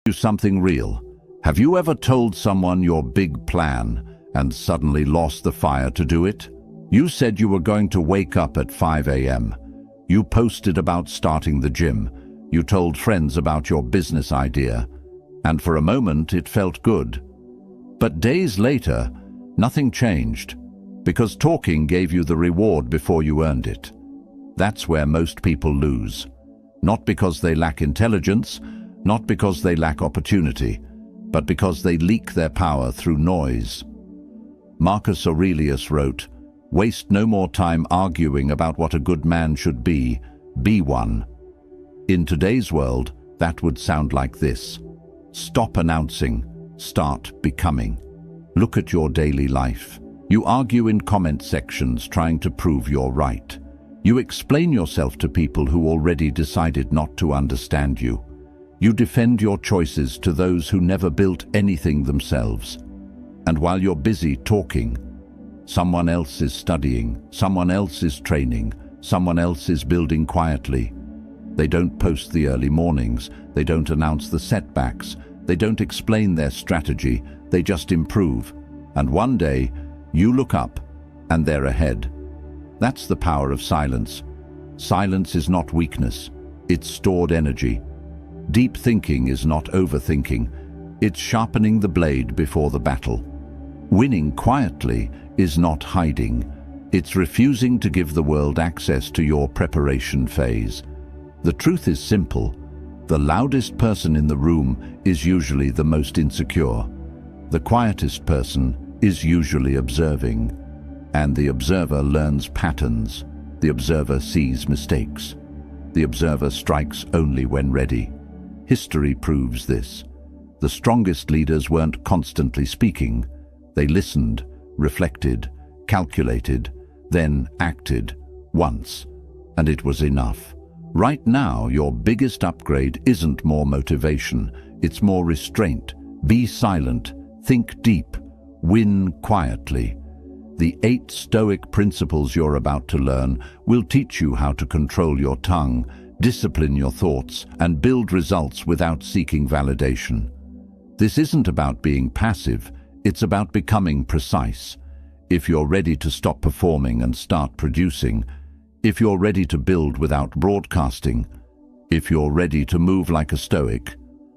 You something real. Have you ever told someone your big plan and suddenly lost the fire to do it? You said you were going to wake up at 5 a.m. You posted about starting the gym. You told friends about your business idea. And for a moment it felt good. But days later, nothing changed, because talking gave you the reward before you earned it. That's where most people lose. Not because they lack intelligence, not because they lack opportunity, but because they leak their power through noise. Marcus Aurelius wrote, "Waste no more time arguing about what a good man should be one." In today's world, that would sound like this. Stop announcing, start becoming. Look at your daily life. You argue in comment sections trying to prove you're right. You explain yourself to people who already decided not to understand you. You defend your choices to those who never built anything themselves. And while you're busy talking, someone else is studying, someone else is training, someone else is building quietly. They don't post the early mornings, they don't announce the setbacks, they don't explain their strategy, they just improve. And one day, you look up and they're ahead. That's the power of silence. Silence is not weakness, it's stored energy. Deep thinking is not overthinking, it's sharpening the blade before the battle. Winning quietly is not hiding, it's refusing to give the world access to your preparation phase. The truth is simple. The loudest person in the room is usually the most insecure. The quietest person is usually observing. And the observer learns patterns. The observer sees mistakes. The observer strikes only when ready. History proves this. The strongest leaders weren't constantly speaking. They listened, reflected, calculated, then acted once, and it was enough. Right now, your biggest upgrade isn't more motivation, it's more restraint. Be silent, think deep, win quietly. The 8 Stoic principles you're about to learn will teach you how to control your tongue, discipline your thoughts, and build results without seeking validation. This isn't about being passive, it's about becoming precise. If you're ready to stop performing and start producing, if you're ready to build without broadcasting, if you're ready to move like a Stoic,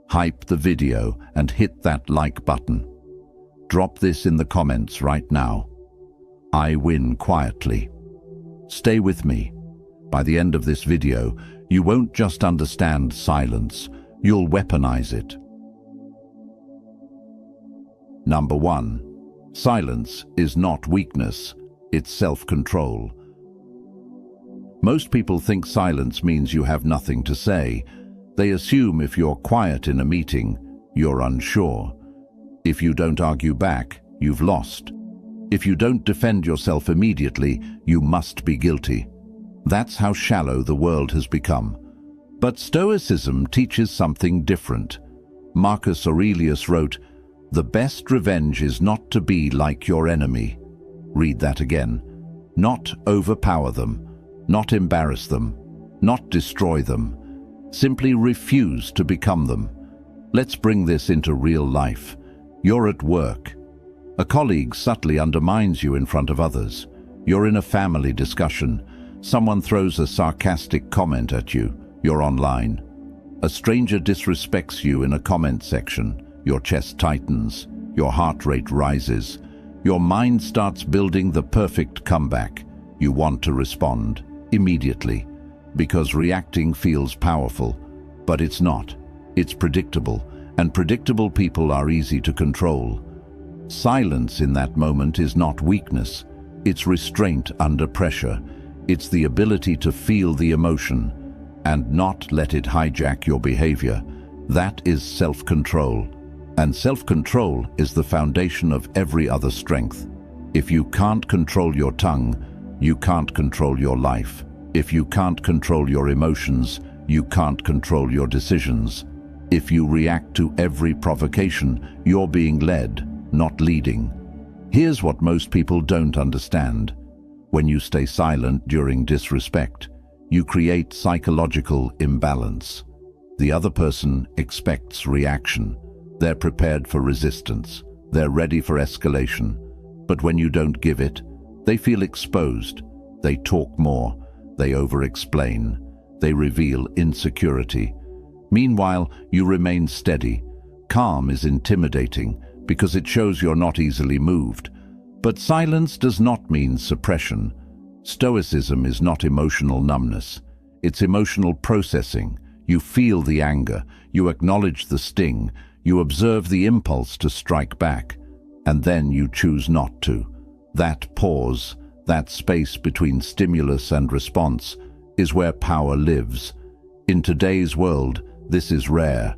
hype the video and hit that like button. Drop this in the comments right now. I win quietly. Stay with me. By the end of this video, you won't just understand silence, you'll weaponize it. Number 1. Silence is not weakness, it's self-control. Most people think silence means you have nothing to say. They assume if you're quiet in a meeting, you're unsure. If you don't argue back, you've lost. If you don't defend yourself immediately, you must be guilty. That's how shallow the world has become. But Stoicism teaches something different. Marcus Aurelius wrote, "The best revenge is not to be like your enemy." Read that again. Not overpower them, not embarrass them, not destroy them. Simply refuse to become them. Let's bring this into real life. You're at work. A colleague subtly undermines you in front of others. You're in a family discussion. Someone throws a sarcastic comment at you. You're online. A stranger disrespects you in a comment section. Your chest tightens. Your heart rate rises. Your mind starts building the perfect comeback. You want to respond immediately, because reacting feels powerful, but it's not. It's predictable, and predictable people are easy to control. Silence in that moment is not weakness. It's restraint under pressure. It's the ability to feel the emotion and not let it hijack your behavior. That is self-control. And self-control is the foundation of every other strength. If you can't control your tongue, you can't control your life. If you can't control your emotions, you can't control your decisions. If you react to every provocation, you're being led, not leading. Here's what most people don't understand. When you stay silent during disrespect, you create psychological imbalance. The other person expects reaction. They're prepared for resistance. They're ready for escalation. But when you don't give it, they feel exposed. They talk more. They over-explain. They reveal insecurity. Meanwhile, you remain steady. Calm is intimidating because it shows you're not easily moved. But silence does not mean suppression. Stoicism is not emotional numbness. It's emotional processing. You feel the anger. You acknowledge the sting. You observe the impulse to strike back. And then you choose not to. That pause, that space between stimulus and response, is where power lives. In today's world, this is rare.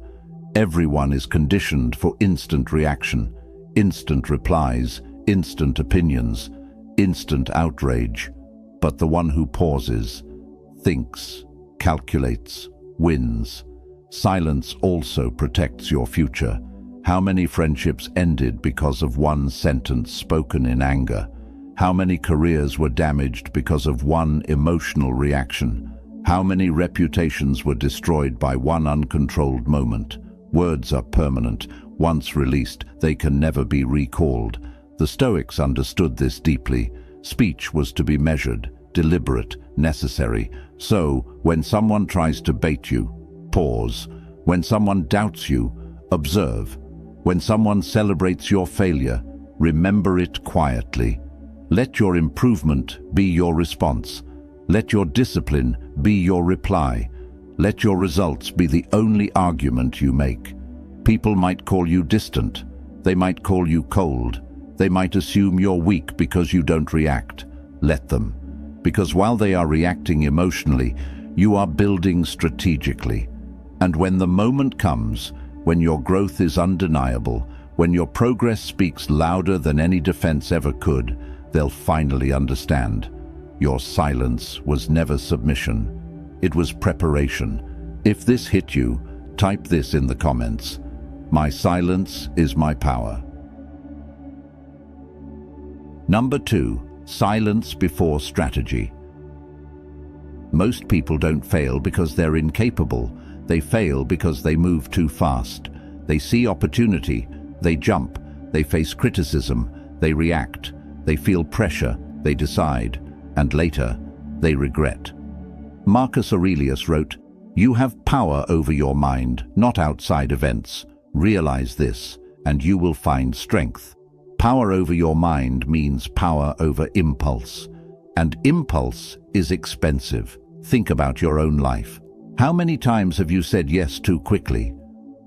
Everyone is conditioned for instant reaction, instant replies, instant opinions, instant outrage. But the one who pauses, thinks, calculates, wins. Silence also protects your future. How many friendships ended because of one sentence spoken in anger? How many careers were damaged because of one emotional reaction? How many reputations were destroyed by one uncontrolled moment? Words are permanent. Once released, they can never be recalled. The Stoics understood this deeply. Speech was to be measured, deliberate, necessary. So, when someone tries to bait you, pause. When someone doubts you, observe. When someone celebrates your failure, remember it quietly. Let your improvement be your response. Let your discipline be your reply. Let your results be the only argument you make. People might call you distant. They might call you cold. They might assume you're weak because you don't react. Let them. Because while they are reacting emotionally, you are building strategically. And when the moment comes, when your growth is undeniable, when your progress speaks louder than any defense ever could, they'll finally understand. Your silence was never submission. It was preparation. If this hit you, type this in the comments. My silence is my power. Number 2. Silence before strategy. Most people don't fail because they're incapable. They fail because they move too fast. They see opportunity, they jump, they face criticism, they react, they feel pressure, they decide, and later, they regret. Marcus Aurelius wrote, "You have power over your mind, not outside events. Realize this, and you will find strength." Power over your mind means power over impulse. And impulse is expensive. Think about your own life. How many times have you said yes too quickly,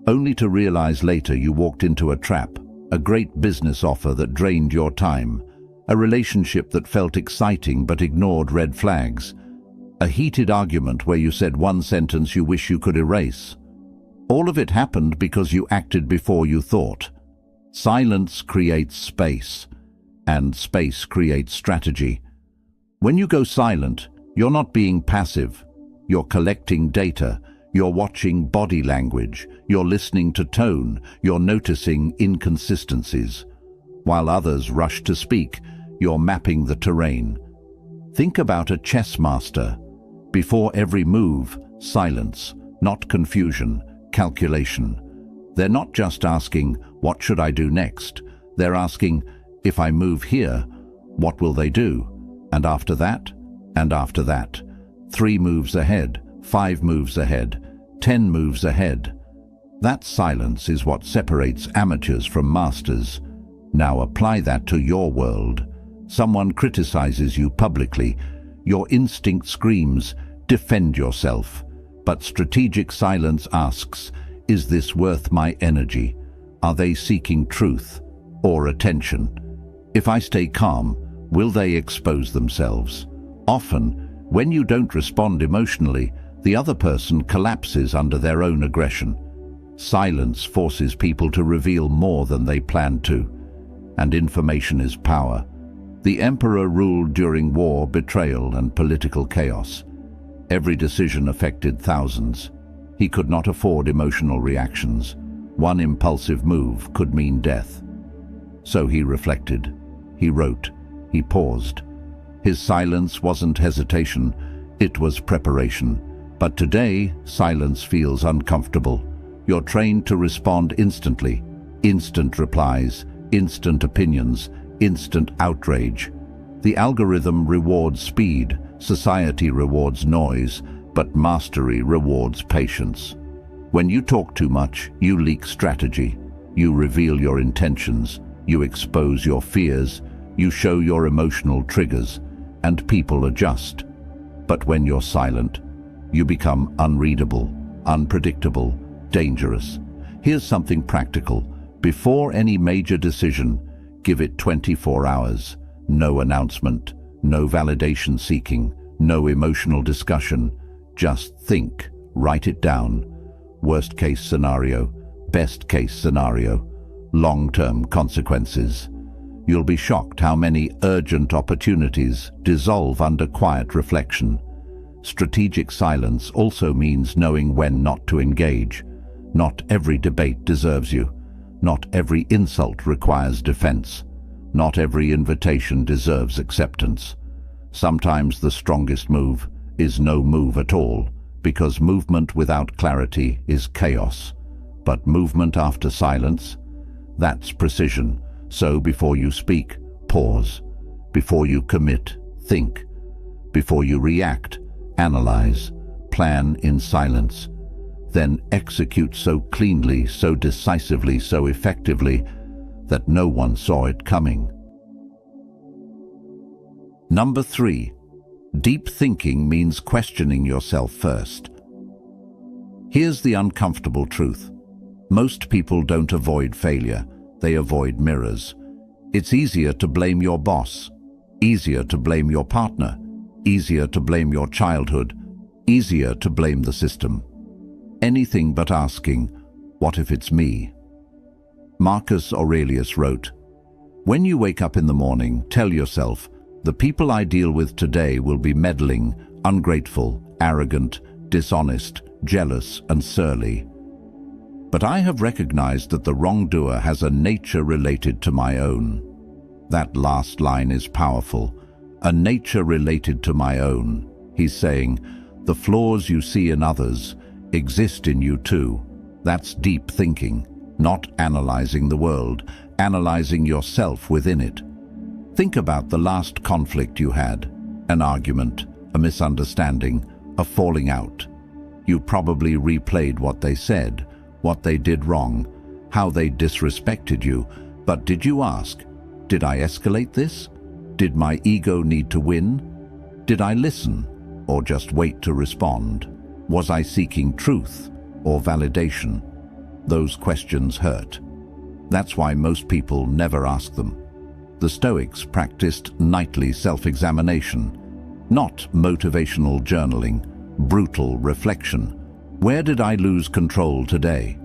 only to realize later you walked into a trap, a great business offer that drained your time, a relationship that felt exciting but ignored red flags, a heated argument where you said one sentence you wish you could erase? All of it happened because you acted before you thought. Silence creates space, and space creates strategy. When you go silent, you're not being passive. You're collecting data, you're watching body language, you're listening to tone, you're noticing inconsistencies. While others rush to speak, you're mapping the terrain. Think about a chess master. Before every move, silence, not confusion, calculation. They're not just asking, what should I do next? They're asking, if I move here, what will they do? And after that, and after that. 3 moves ahead, 5 moves ahead, 10 moves ahead. That silence is what separates amateurs from masters. Now apply that to your world. Someone criticizes you publicly. Your instinct screams, defend yourself. But strategic silence asks, is this worth my energy? Are they seeking truth or attention? If I stay calm, will they expose themselves? Often, when you don't respond emotionally, the other person collapses under their own aggression. Silence forces people to reveal more than they planned to. And information is power. The emperor ruled during war, betrayal, and political chaos. Every decision affected thousands. He could not afford emotional reactions. One impulsive move could mean death. So he reflected. He wrote. He paused. His silence wasn't hesitation, it was preparation. But today, silence feels uncomfortable. You're trained to respond instantly. Instant replies, instant opinions, instant outrage. The algorithm rewards speed, society rewards noise, but mastery rewards patience. When you talk too much, you leak strategy. You reveal your intentions. You expose your fears. You show your emotional triggers, and people adjust. But when you're silent, you become unreadable, unpredictable, dangerous. Here's something practical. Before any major decision, give it 24 hours. No announcement, no validation seeking, no emotional discussion. Just think, write it down. Worst case scenario, best case scenario, long-term consequences. You'll be shocked how many urgent opportunities dissolve under quiet reflection. Strategic silence also means knowing when not to engage. Not every debate deserves you. Not every insult requires defense. Not every invitation deserves acceptance. Sometimes the strongest move is no move at all, because movement without clarity is chaos. But movement after silence, that's precision. So before you speak, pause. Before you commit, think. Before you react, analyze. Plan in silence. Then execute so cleanly, so decisively, so effectively that no one saw it coming. Number 3. Deep thinking means questioning yourself first. Here's the uncomfortable truth. Most people don't avoid failure. They avoid mirrors. It's easier to blame your boss, easier to blame your partner, easier to blame your childhood, easier to blame the system. Anything but asking, what if it's me? Marcus Aurelius wrote, "When you wake up in the morning, tell yourself, the people I deal with today will be meddling, ungrateful, arrogant, dishonest, jealous, and surly. But I have recognized that the wrongdoer has a nature related to my own." That last line is powerful. A nature related to my own. He's saying, the flaws you see in others exist in you too. That's deep thinking, not analyzing the world, analyzing yourself within it. Think about the last conflict you had, an argument, a misunderstanding, a falling out. You probably replayed what they said, what they did wrong, how they disrespected you. But did you ask, did I escalate this? Did my ego need to win? Did I listen or just wait to respond? Was I seeking truth or validation? Those questions hurt. That's why most people never ask them. The Stoics practiced nightly self-examination, not motivational journaling, brutal reflection. Where did I lose control today?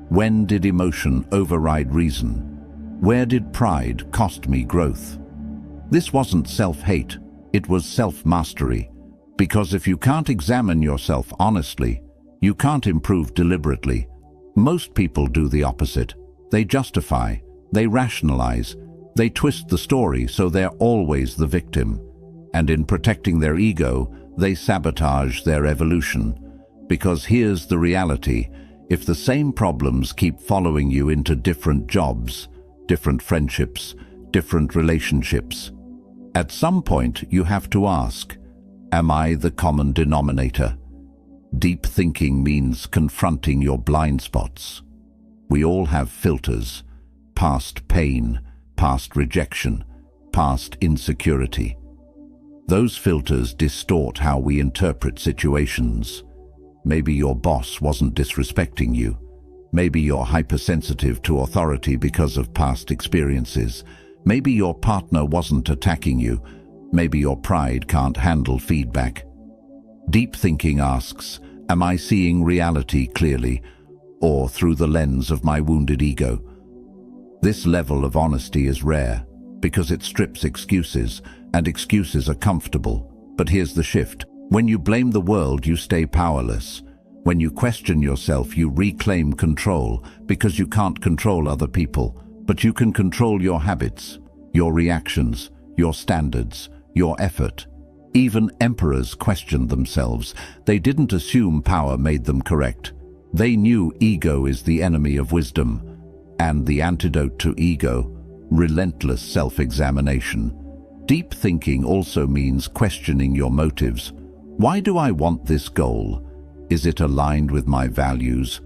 When did emotion override reason? Where did pride cost me growth? This wasn't self-hate, it was self-mastery. Because if you can't examine yourself honestly, you can't improve deliberately. Most people do the opposite. They justify, they rationalize, they twist the story so they're always the victim. And in protecting their ego, they sabotage their evolution. Because here's the reality, if the same problems keep following you into different jobs, different friendships, different relationships, at some point you have to ask, am I the common denominator? Deep thinking means confronting your blind spots. We all have filters, past pain, past rejection, past insecurity. Those filters distort how we interpret situations. Maybe your boss wasn't disrespecting you. Maybe you're hypersensitive to authority because of past experiences. Maybe your partner wasn't attacking you. Maybe your pride can't handle feedback. Deep thinking asks, am I seeing reality clearly or through the lens of my wounded ego? This level of honesty is rare because it strips excuses, and excuses are comfortable. But here's the shift. When you blame the world, you stay powerless. When you question yourself, you reclaim control because you can't control other people, but you can control your habits, your reactions, your standards, your effort. Even emperors questioned themselves. They didn't assume power made them correct. They knew ego is the enemy of wisdom, and the antidote to ego, relentless self-examination. Deep thinking also means questioning your motives. Why do I want this goal? Is it aligned with my values?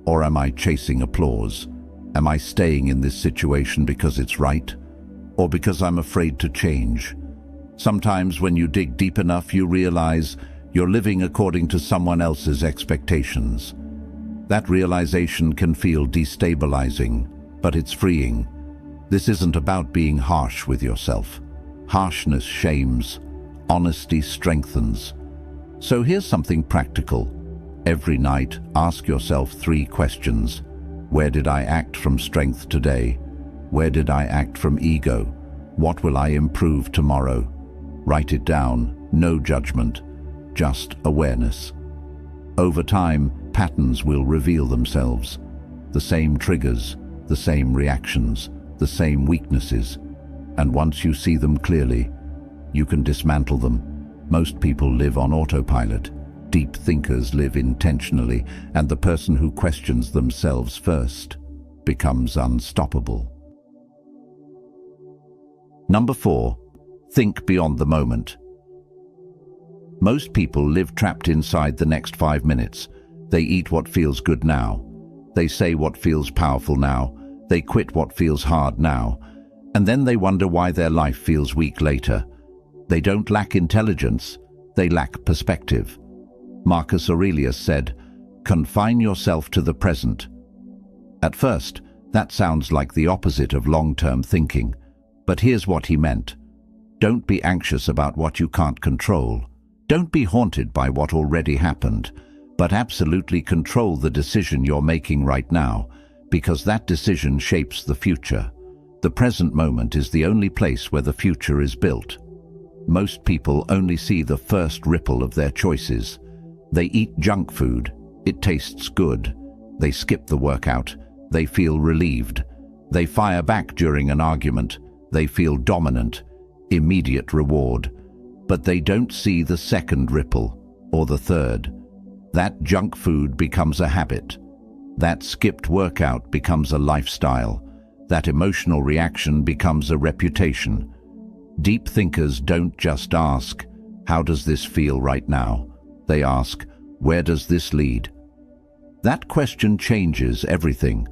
Or am I chasing applause? Am I staying in this situation because it's right? Or because I'm afraid to change? Sometimes when you dig deep enough, you realize you're living according to someone else's expectations. That realization can feel destabilizing, but it's freeing. This isn't about being harsh with yourself. Harshness shames, honesty strengthens. So here's something practical. Every night, ask yourself 3 questions. Where did I act from strength today? Where did I act from ego? What will I improve tomorrow? Write it down, no judgment, just awareness. Over time, patterns will reveal themselves. The same triggers, the same reactions, the same weaknesses. And once you see them clearly, you can dismantle them. Most people live on autopilot. Deep thinkers live intentionally, and the person who questions themselves first becomes unstoppable. Number 4, think beyond the moment. Most people live trapped inside the next 5 minutes. They eat what feels good now. They say what feels powerful now. They quit what feels hard now. And then they wonder why their life feels weak later. They don't lack intelligence, they lack perspective. Marcus Aurelius said, "Confine yourself to the present." At first, that sounds like the opposite of long-term thinking. But here's what he meant. Don't be anxious about what you can't control. Don't be haunted by what already happened, but absolutely control the decision you're making right now, because that decision shapes the future. The present moment is the only place where the future is built. Most people only see the first ripple of their choices. They eat junk food. It tastes good. They skip the workout. They feel relieved. They fire back during an argument. They feel dominant. Immediate reward. But they don't see the second ripple, or the third. That junk food becomes a habit. That skipped workout becomes a lifestyle. That emotional reaction becomes a reputation. Deep thinkers don't just ask, "How does this feel right now?" They ask, "Where does this lead?" That question changes everything.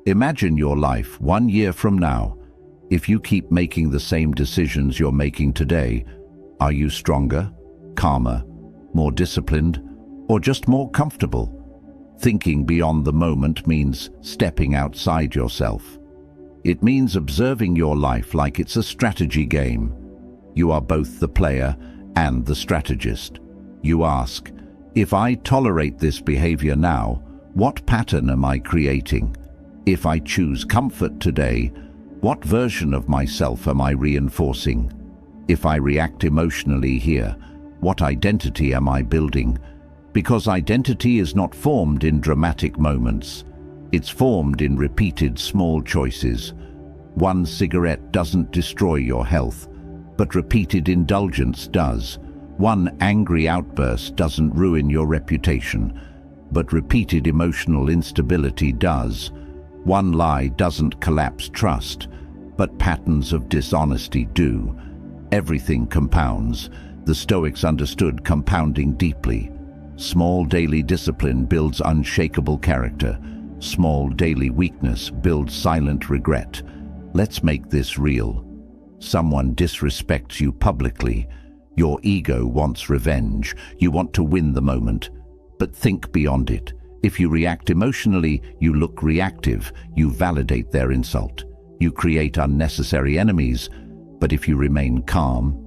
Imagine your life 1 year from now. If you keep making the same decisions you're making today, are you stronger, calmer, more disciplined, or just more comfortable? Thinking beyond the moment means stepping outside yourself. It means observing your life like it's a strategy game. You are both the player and the strategist. You ask, if I tolerate this behavior now, what pattern am I creating? If I choose comfort today, what version of myself am I reinforcing? If I react emotionally here, what identity am I building? Because identity is not formed in dramatic moments. It's formed in repeated small choices. One cigarette doesn't destroy your health, but repeated indulgence does. One angry outburst doesn't ruin your reputation, but repeated emotional instability does. One lie doesn't collapse trust, but patterns of dishonesty do. Everything compounds. The Stoics understood compounding deeply. Small daily discipline builds unshakable character. Small daily weakness builds silent regret. Let's make this real. Someone disrespects you publicly. Your ego wants revenge. You want to win the moment. But think beyond it. If you react emotionally, you look reactive. You validate their insult. You create unnecessary enemies. But if you remain calm,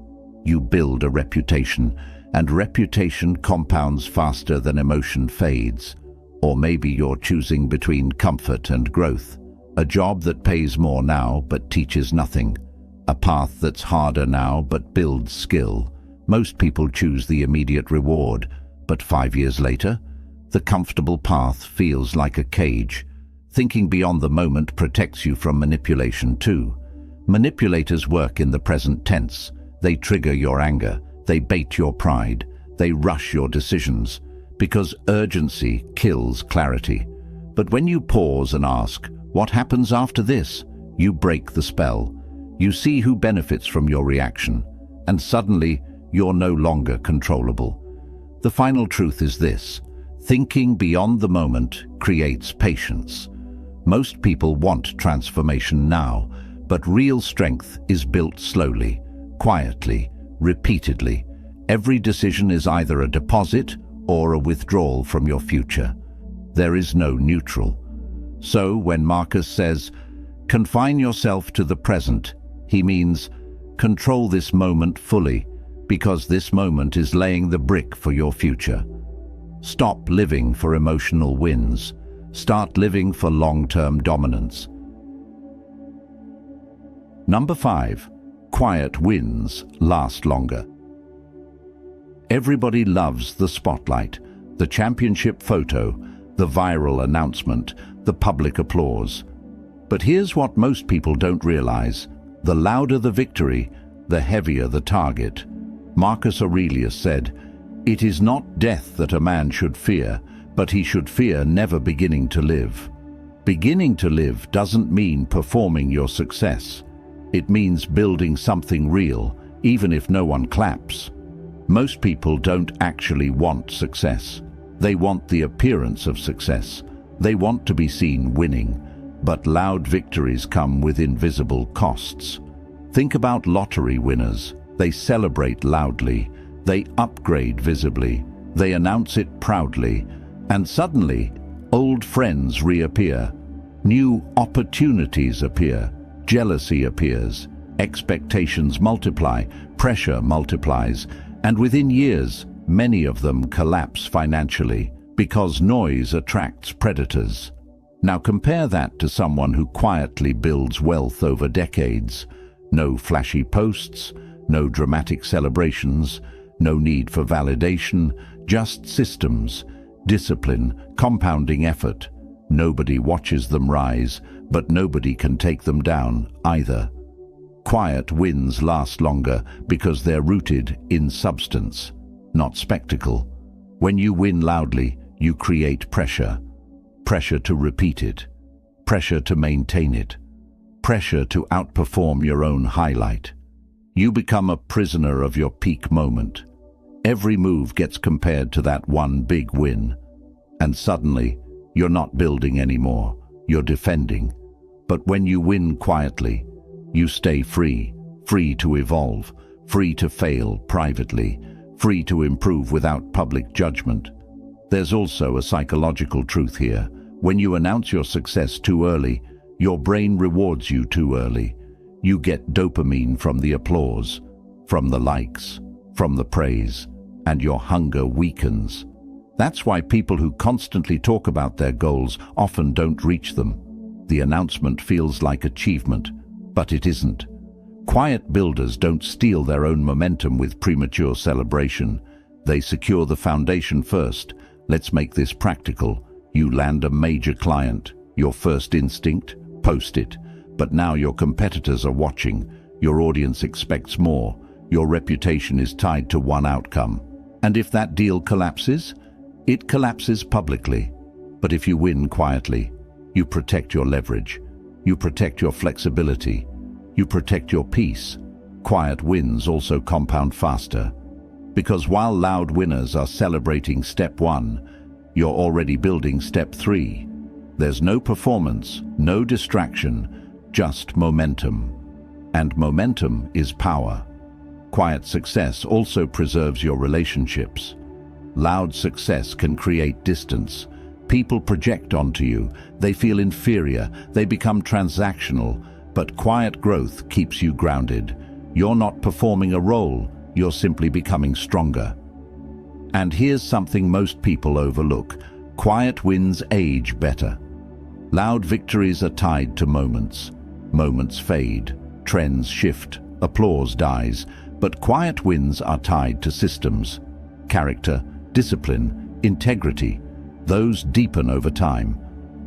you build a reputation. And reputation compounds faster than emotion fades. Or maybe you're choosing between comfort and growth. A job that pays more now but teaches nothing. A path that's harder now but builds skill. Most people choose the immediate reward, but 5 years later, the comfortable path feels like a cage. Thinking beyond the moment protects you from manipulation too. Manipulators work in the present tense. They trigger your anger. They bait your pride. They rush your decisions, because urgency kills clarity. But when you pause and ask, what happens after this? You break the spell. You see who benefits from your reaction, and suddenly you're no longer controllable. The final truth is this: thinking beyond the moment creates patience. Most people want transformation now, but real strength is built slowly, quietly, repeatedly. Every decision is either a deposit or a withdrawal from your future. There is no neutral. So when Marcus says, confine yourself to the present, he means control this moment fully, because this moment is laying the brick for your future. Stop living for emotional wins. Start living for long-term dominance. Number 5. Quiet wins last longer. Everybody loves the spotlight, the championship photo, the viral announcement, the public applause. But here's what most people don't realize: the louder the victory, the heavier the target. Marcus Aurelius said, "It is not death that a man should fear, but he should fear never beginning to live." Beginning to live doesn't mean performing your success. It means building something real, even if no one claps. Most people don't actually want success. They want the appearance of success. They want to be seen winning. But loud victories come with invisible costs. Think about lottery winners. They celebrate loudly. They upgrade visibly. They announce it proudly. And suddenly, old friends reappear. New opportunities appear. Jealousy appears. Expectations multiply. Pressure multiplies. And within years, many of them collapse financially, because noise attracts predators. Now compare that to someone who quietly builds wealth over decades. No flashy posts, no dramatic celebrations, no need for validation, just systems, discipline, compounding effort. Nobody watches them rise, but nobody can take them down either. Quiet wins last longer because they're rooted in substance, not spectacle. When you win loudly, you create pressure. Pressure to repeat it. Pressure to maintain it. Pressure to outperform your own highlight. You become a prisoner of your peak moment. Every move gets compared to that one big win. And suddenly, you're not building anymore. You're defending. But when you win quietly, you stay free. Free to evolve. Free to fail privately. Free to improve without public judgment. There's also a psychological truth here. When you announce your success too early, your brain rewards you too early. You get dopamine from the applause, from the likes, from the praise, and your hunger weakens. That's why people who constantly talk about their goals often don't reach them. The announcement feels like achievement, but it isn't. Quiet builders don't steal their own momentum with premature celebration. They secure the foundation first. Let's make this practical. You land a major client. Your first instinct? Post it. But now your competitors are watching. Your audience expects more. Your reputation is tied to one outcome. And if that deal collapses, it collapses publicly. But if you win quietly, you protect your leverage. You protect your flexibility. You protect your peace. Quiet wins also compound faster. Because while loud winners are celebrating step 1, you're already building step 3. There's no performance, no distraction, just momentum. And momentum is power. Quiet success also preserves your relationships. Loud success can create distance. People project onto you. They feel inferior. They become transactional. But quiet growth keeps you grounded. You're not performing a role. You're simply becoming stronger. And here's something most people overlook. Quiet wins age better. Loud victories are tied to moments. Moments fade. Trends shift. Applause dies. But quiet wins are tied to systems. Character, discipline, integrity. Those deepen over time.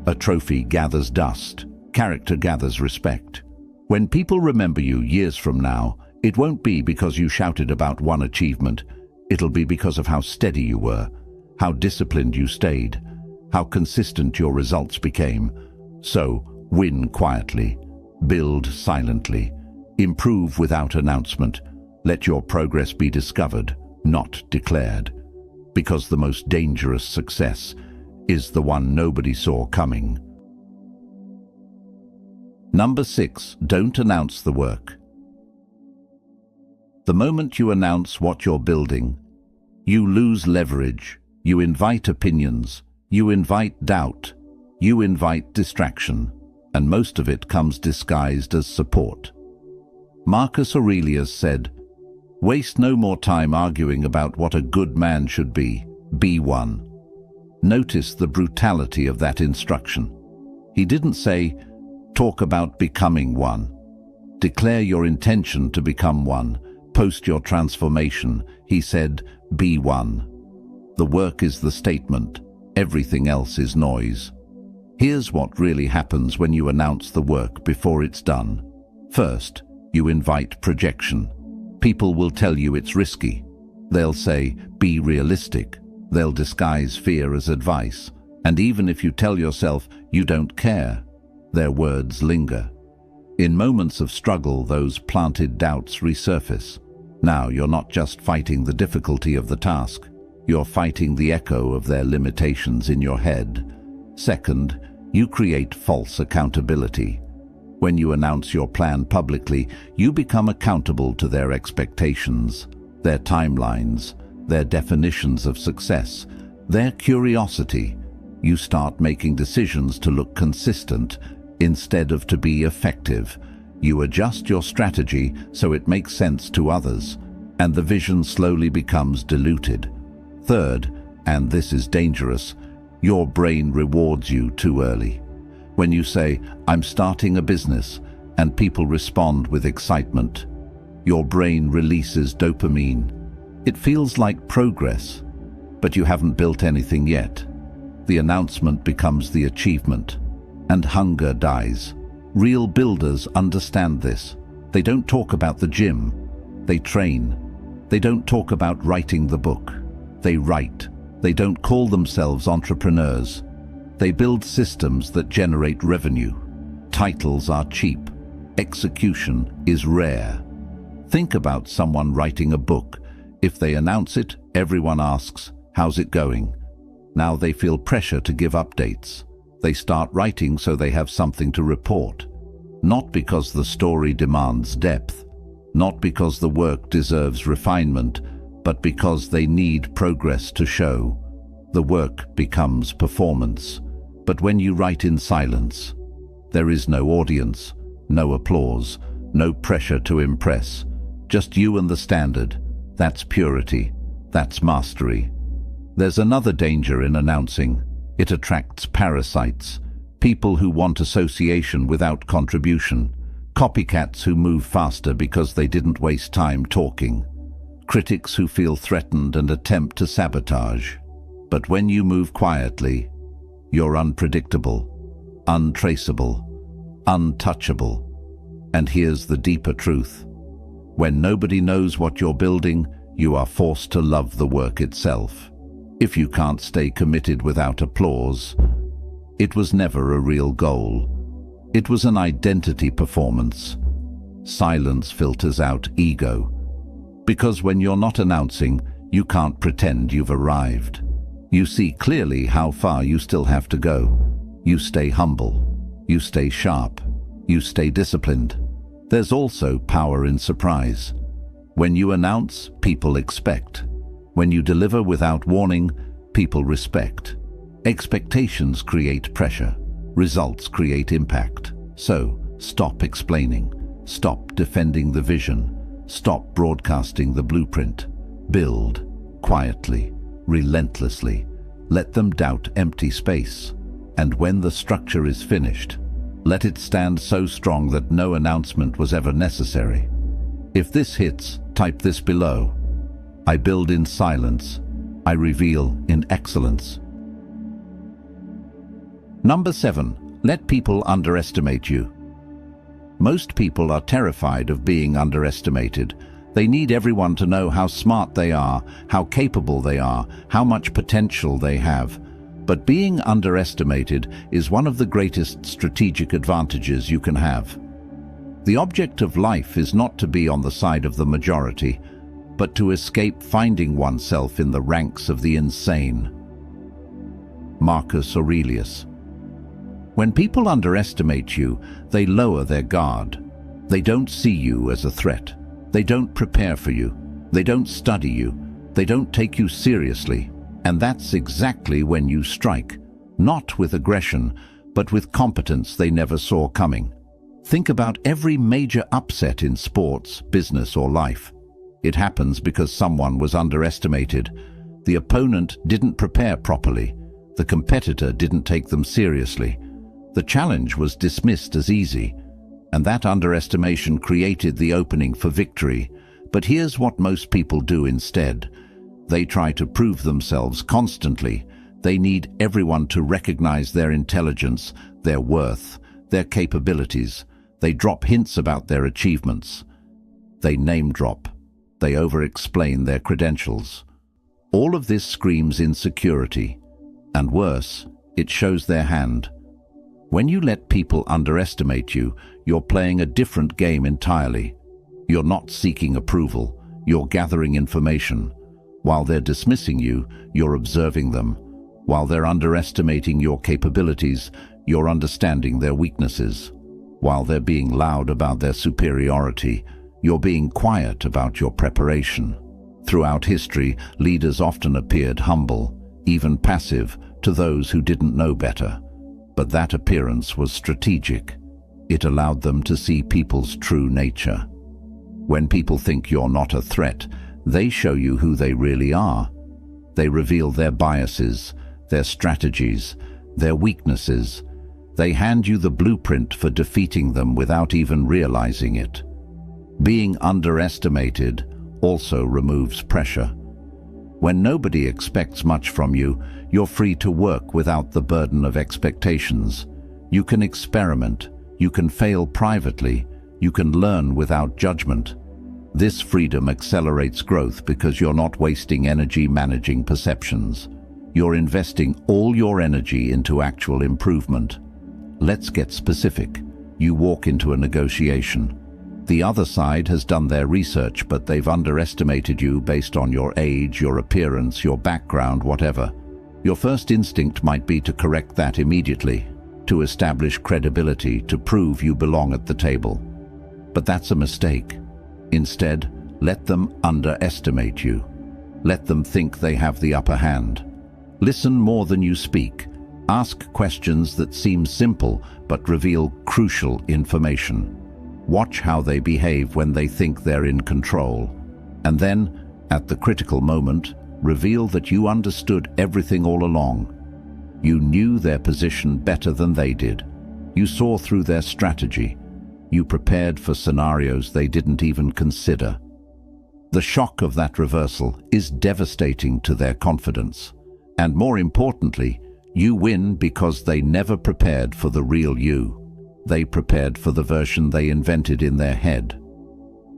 A trophy gathers dust. Character gathers respect. When people remember you years from now, It won't be because you shouted about one achievement. It'll be because of how steady you were, how disciplined you stayed, how consistent your results became. So, win quietly, build silently, improve without announcement. Let your progress be discovered, not declared. Because the most dangerous success is the one nobody saw coming. Number 6, don't announce the work. The moment you announce what you're building, you lose leverage, you invite opinions, you invite doubt, you invite distraction, and most of it comes disguised as support. Marcus Aurelius said, "Waste no more time arguing about what a good man should be one." Notice the brutality of that instruction. He didn't say, "Talk about becoming one." Declare your intention to become one. Post your transformation. He said, "Be one." The work is the statement. Everything else is noise. Here's what really happens when you announce the work before it's done. First, you invite projection. People will tell you it's risky. They'll say, "Be realistic." They'll disguise fear as advice. And even if you tell yourself you don't care, their words linger. In moments of struggle, those planted doubts resurface. Now you're not just fighting the difficulty of the task, you're fighting the echo of their limitations in your head. Second, you create false accountability. When you announce your plan publicly, you become accountable to their expectations, their timelines, their definitions of success, their curiosity. You start making decisions to look consistent instead of to be effective. You adjust your strategy so it makes sense to others, and the vision slowly becomes diluted. Third, and this is dangerous, your brain rewards you too early. When you say, "I'm starting a business," and people respond with excitement, your brain releases dopamine. It feels like progress, but you haven't built anything yet. The announcement becomes the achievement, and hunger dies. Real builders understand this. They don't talk about the gym, they train. They don't talk about writing the book, they write. They don't call themselves entrepreneurs. They build systems that generate revenue. Titles are cheap. Execution is rare. Think about someone writing a book. If they announce it, everyone asks, "How's it going?" Now they feel pressure to give updates. They start writing so they have something to report. Not because the story demands depth, not because the work deserves refinement, but because they need progress to show. The work becomes performance. But when you write in silence, there is no audience, no applause, no pressure to impress. Just you and the standard. That's purity. That's mastery. There's another danger in announcing. It attracts parasites, people who want association without contribution, copycats who move faster because they didn't waste time talking, critics who feel threatened and attempt to sabotage. But when you move quietly, you're unpredictable, untraceable, untouchable. And here's the deeper truth. When nobody knows what you're building, you are forced to love the work itself. If you can't stay committed without applause, it was never a real goal. It was an identity performance. Silence filters out ego. Because when you're not announcing, you can't pretend you've arrived. You see clearly how far you still have to go. You stay humble. You stay sharp. You stay disciplined. There's also power in surprise. When you announce, people expect. When you deliver without warning, people respect. Expectations create pressure. Results create impact. So, stop explaining. Stop defending the vision. Stop broadcasting the blueprint. Build quietly, relentlessly. Let them doubt empty space. And when the structure is finished, let it stand so strong that no announcement was ever necessary. If this hits, type this below. I build in silence. I reveal in excellence. Number 7. Let people underestimate you. Most people are terrified of being underestimated. They need everyone to know how smart they are, how capable they are, how much potential they have. But being underestimated is one of the greatest strategic advantages you can have. The object of life is not to be on the side of the majority, but to escape finding oneself in the ranks of the insane. Marcus Aurelius. When people underestimate you, they lower their guard. They don't see you as a threat. They don't prepare for you. They don't study you. They don't take you seriously. And that's exactly when you strike. Not with aggression, but with competence they never saw coming. Think about every major upset in sports, business, or life. It happens because someone was underestimated. The opponent didn't prepare properly. The competitor didn't take them seriously. The challenge was dismissed as easy, and that underestimation created the opening for victory. But here's what most people do instead. They try to prove themselves constantly. They need everyone to recognize their intelligence, their worth, their capabilities. They drop hints about their achievements. They name drop. They over-explain their credentials. All of this screams insecurity. And worse, it shows their hand. When you let people underestimate you, you're playing a different game entirely. You're not seeking approval. You're gathering information. While they're dismissing you, you're observing them. While they're underestimating your capabilities, you're understanding their weaknesses. While they're being loud about their superiority, you're being quiet about your preparation. Throughout history, leaders often appeared humble, even passive, to those who didn't know better. But that appearance was strategic. It allowed them to see people's true nature. When people think you're not a threat, they show you who they really are. They reveal their biases, their strategies, their weaknesses. They hand you the blueprint for defeating them without even realizing it. Being underestimated also removes pressure. When nobody expects much from you, you're free to work without the burden of expectations. You can experiment, you can fail privately, you can learn without judgment. This freedom accelerates growth because you're not wasting energy managing perceptions. You're investing all your energy into actual improvement. Let's get specific. You walk into a negotiation. The other side has done their research, but they've underestimated you based on your age, your appearance, your background, whatever. Your first instinct might be to correct that immediately, to establish credibility, to prove you belong at the table. But that's a mistake. Instead, let them underestimate you. Let them think they have the upper hand. Listen more than you speak. Ask questions that seem simple but reveal crucial information. Watch how they behave when they think they're in control. And then, at the critical moment, reveal that you understood everything all along. You knew their position better than they did. You saw through their strategy. You prepared for scenarios they didn't even consider. The shock of that reversal is devastating to their confidence. And more importantly, you win because they never prepared for the real you. They prepared for the version they invented in their head.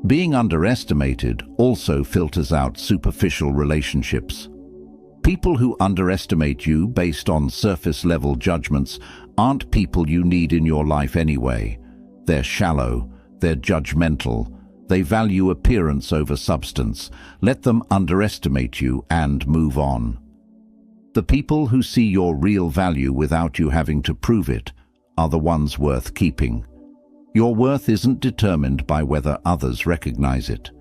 Being underestimated also filters out superficial relationships. People who underestimate you based on surface-level judgments aren't people you need in your life anyway. They're shallow, they're judgmental, they value appearance over substance. Let them underestimate you and move on. The people who see your real value without you having to prove it are the ones worth keeping. Your worth isn't determined by whether others recognize it.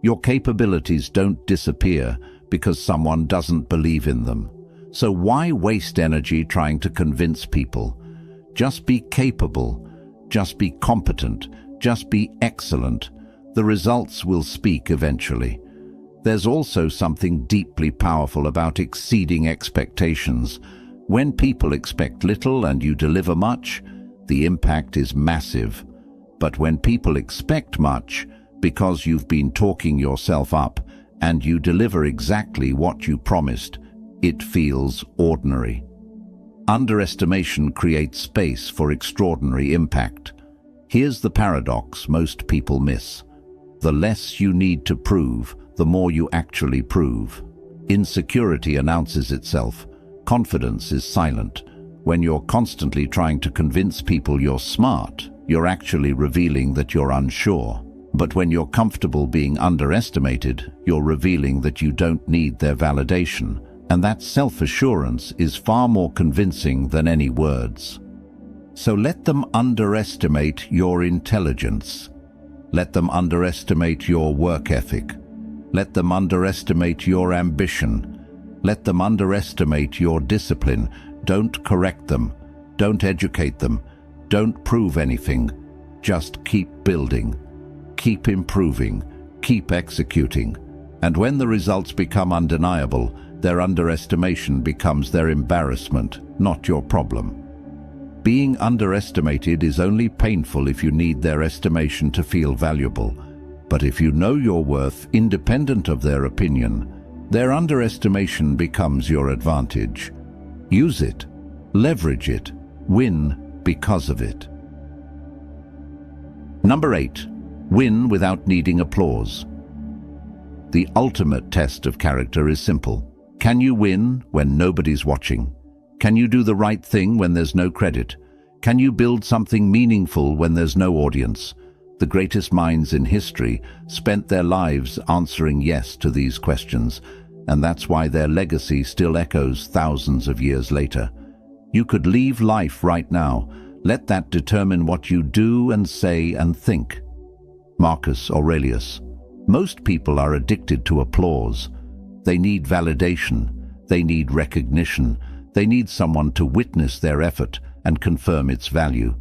Your capabilities don't disappear because someone doesn't believe in them. So why waste energy trying to convince people? Just be capable, just be competent, just be excellent. The results will speak eventually. There's also something deeply powerful about exceeding expectations. When people expect little and you deliver much, the impact is massive. But when people expect much, because you've been talking yourself up and you deliver exactly what you promised, it feels ordinary. Underestimation creates space for extraordinary impact. Here's the paradox most people miss. The less you need to prove, the more you actually prove. Insecurity announces itself. Confidence is silent. When you're constantly trying to convince people you're smart, you're actually revealing that you're unsure. But when you're comfortable being underestimated, you're revealing that you don't need their validation. And that self-assurance is far more convincing than any words. So let them underestimate your intelligence. Let them underestimate your work ethic. Let them underestimate your ambition. Let them underestimate your discipline. Don't correct them. Don't educate them. Don't prove anything. Just keep building. Keep improving. Keep executing. And when the results become undeniable, their underestimation becomes their embarrassment, not your problem. Being underestimated is only painful if you need their estimation to feel valuable. But if you know your worth independent of their opinion, their underestimation becomes your advantage. Use it, leverage it, win because of it. Number 8. Win without needing applause. The ultimate test of character is simple. Can you win when nobody's watching? Can you do the right thing when there's no credit? Can you build something meaningful when there's no audience? The greatest minds in history spent their lives answering yes to these questions, and that's why their legacy still echoes thousands of years later. You could leave life right now. Let that determine what you do and say and think. Marcus Aurelius. Most people are addicted to applause. They need validation. They need recognition. They need someone to witness their effort and confirm its value.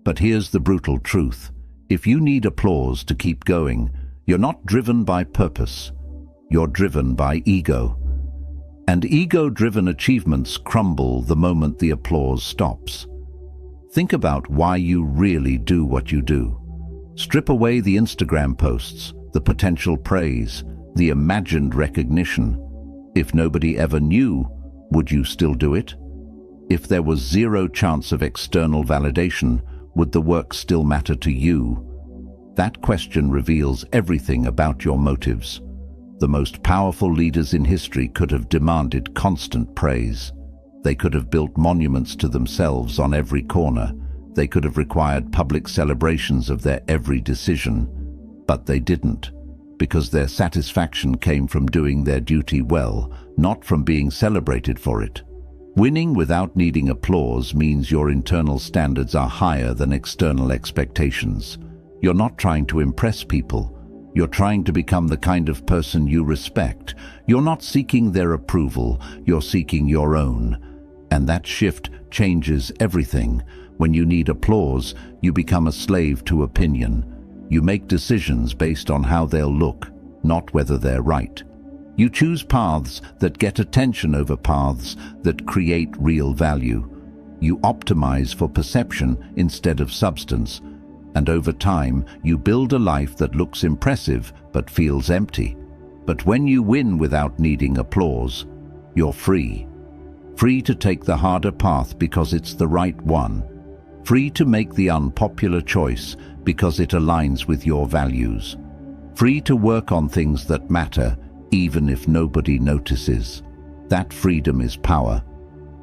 But here's the brutal truth. If you need applause to keep going, you're not driven by purpose. You're driven by ego. And ego-driven achievements crumble the moment the applause stops. Think about why you really do what you do. Strip away the Instagram posts, the potential praise, the imagined recognition. If nobody ever knew, would you still do it? If there was zero chance of external validation, would the work still matter to you? That question reveals everything about your motives. The most powerful leaders in history could have demanded constant praise. They could have built monuments to themselves on every corner. They could have required public celebrations of their every decision. But they didn't, because their satisfaction came from doing their duty well, not from being celebrated for it. Winning without needing applause means your internal standards are higher than external expectations. You're not trying to impress people. You're trying to become the kind of person you respect. You're not seeking their approval, you're seeking your own. And that shift changes everything. When you need applause, you become a slave to opinion. You make decisions based on how they'll look, not whether they're right. You choose paths that get attention over paths that create real value. You optimize for perception instead of substance. And over time, you build a life that looks impressive but feels empty. But when you win without needing applause, you're free. Free to take the harder path because it's the right one. Free to make the unpopular choice because it aligns with your values. Free to work on things that matter, even if nobody notices. That freedom is power.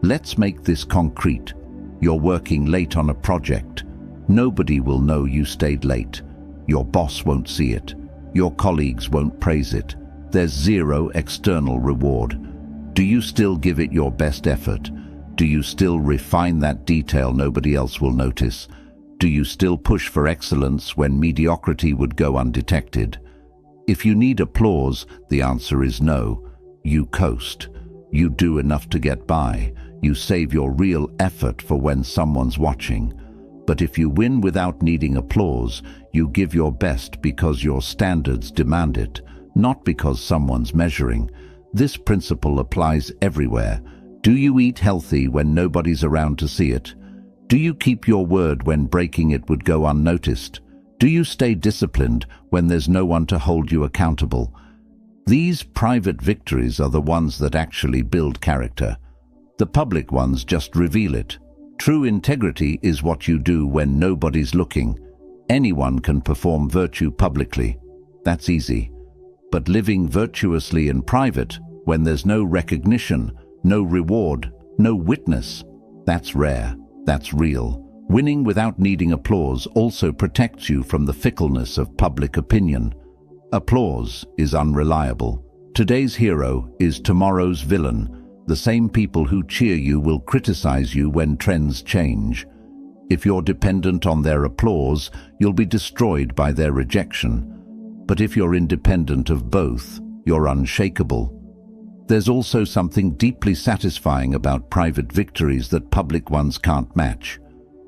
Let's make this concrete. You're working late on a project. Nobody will know you stayed late. Your boss won't see it. Your colleagues won't praise it. There's zero external reward. Do you still give it your best effort? Do you still refine that detail nobody else will notice? Do you still push for excellence when mediocrity would go undetected? If you need applause, the answer is no. You coast. You do enough to get by. You save your real effort for when someone's watching. But if you win without needing applause, you give your best because your standards demand it, not because someone's measuring. This principle applies everywhere. Do you eat healthy when nobody's around to see it? Do you keep your word when breaking it would go unnoticed? Do you stay disciplined when there's no one to hold you accountable? These private victories are the ones that actually build character. The public ones just reveal it. True integrity is what you do when nobody's looking, Anyone can perform virtue publicly. That's easy. But living virtuously in private, when there's no recognition, no reward, no witness, that's rare, that's real. Winning without needing applause also protects you from the fickleness of public opinion. Applause is unreliable. Today's hero is tomorrow's villain. The same people who cheer you will criticize you when trends change. If you're dependent on their applause, you'll be destroyed by their rejection. But if you're independent of both, you're unshakable. There's also something deeply satisfying about private victories that public ones can't match.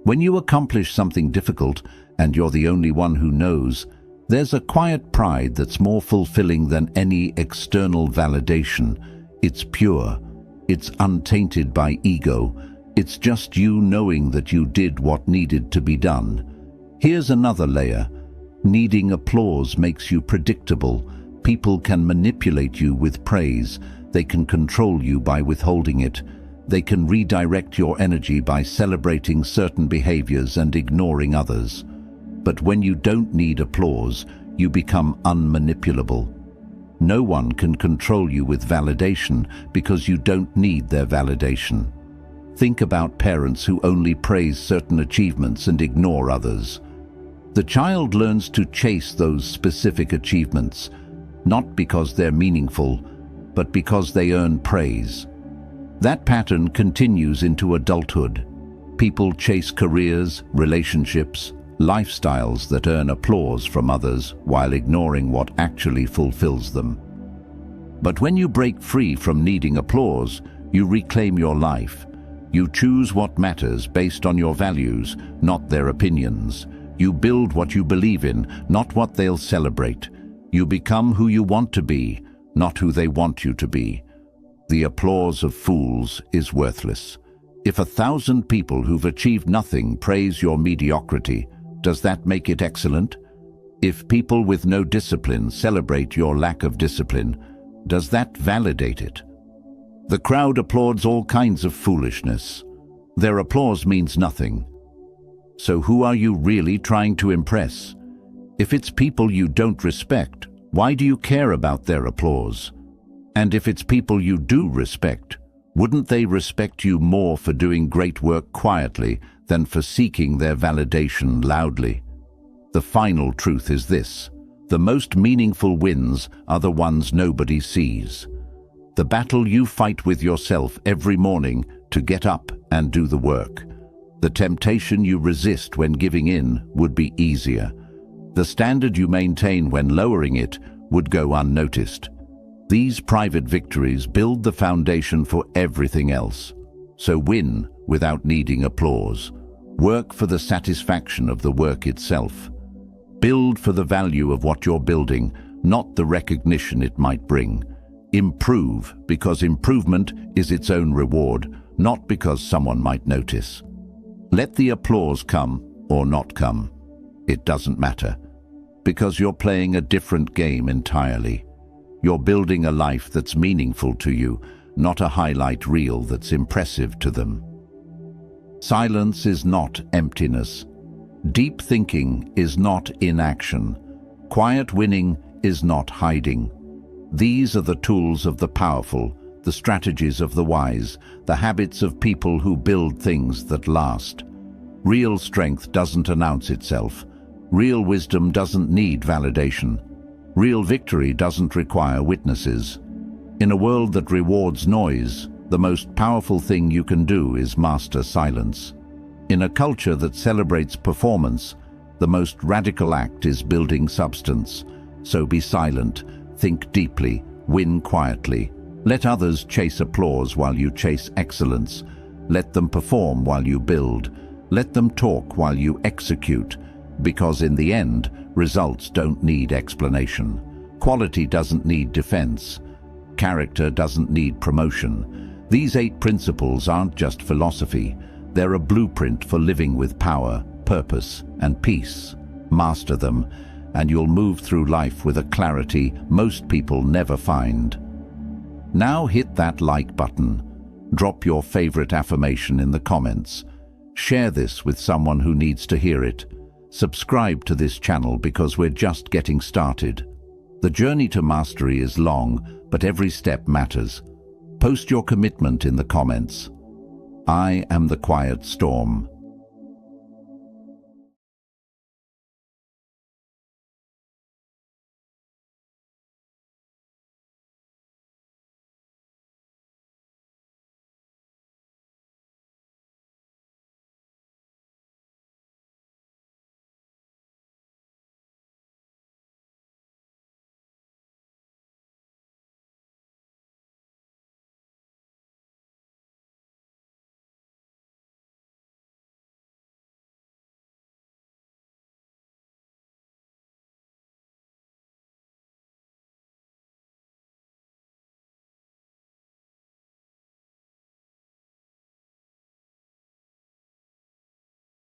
When you accomplish something difficult and you're the only one who knows, there's a quiet pride that's more fulfilling than any external validation. It's pure. It's untainted by ego. It's just you knowing that you did what needed to be done. Here's another layer. Needing applause makes you predictable. People can manipulate you with praise. They can control you by withholding it. They can redirect your energy by celebrating certain behaviors and ignoring others. But when you don't need applause, you become unmanipulable. No one can control you with validation because you don't need their validation. Think about parents who only praise certain achievements and ignore others. The child learns to chase those specific achievements, not because they're meaningful, but because they earn praise. That pattern continues into adulthood. People chase careers, relationships, lifestyles that earn applause from others while ignoring what actually fulfills them. But when you break free from needing applause, you reclaim your life. You choose what matters based on your values, not their opinions. You build what you believe in, not what they'll celebrate. You become who you want to be, not who they want you to be. The applause of fools is worthless. If 1,000 people who've achieved nothing praise your mediocrity, does that make it excellent? If people with no discipline celebrate your lack of discipline, does that validate it? The crowd applauds all kinds of foolishness. Their applause means nothing. So who are you really trying to impress? If it's people you don't respect, why do you care about their applause? And if it's people you do respect, wouldn't they respect you more for doing great work quietly than for seeking their validation loudly? The final truth is this: the most meaningful wins are the ones nobody sees. The battle you fight with yourself every morning to get up and do the work. The temptation you resist when giving in would be easier. The standard you maintain when lowering it would go unnoticed. These private victories build the foundation for everything else. So win without needing applause. Work for the satisfaction of the work itself. Build for the value of what you're building, not the recognition it might bring. Improve because improvement is its own reward, not because someone might notice. Let the applause come or not come. It doesn't matter, because you're playing a different game entirely. You're building a life that's meaningful to you, not a highlight reel that's impressive to them. Silence is not emptiness. Deep thinking is not inaction. Quiet winning is not hiding. These are the tools of the powerful, the strategies of the wise, the habits of people who build things that last. Real strength doesn't announce itself. Real wisdom doesn't need validation. Real victory doesn't require witnesses. In a world that rewards noise, the most powerful thing you can do is master silence. In a culture that celebrates performance, the most radical act is building substance. So be silent, think deeply, win quietly. Let others chase applause while you chase excellence. Let them perform while you build. Let them talk while you execute. Because in the end, results don't need explanation. Quality doesn't need defense. Character doesn't need promotion. These 8 principles aren't just philosophy. They're a blueprint for living with power, purpose, and peace. Master them, and you'll move through life with a clarity most people never find. Now hit that like button. Drop your favorite affirmation in the comments. Share this with someone who needs to hear it. Subscribe to this channel because we're just getting started. The journey to mastery is long, but every step matters. Post your commitment in the comments. I am the quiet storm.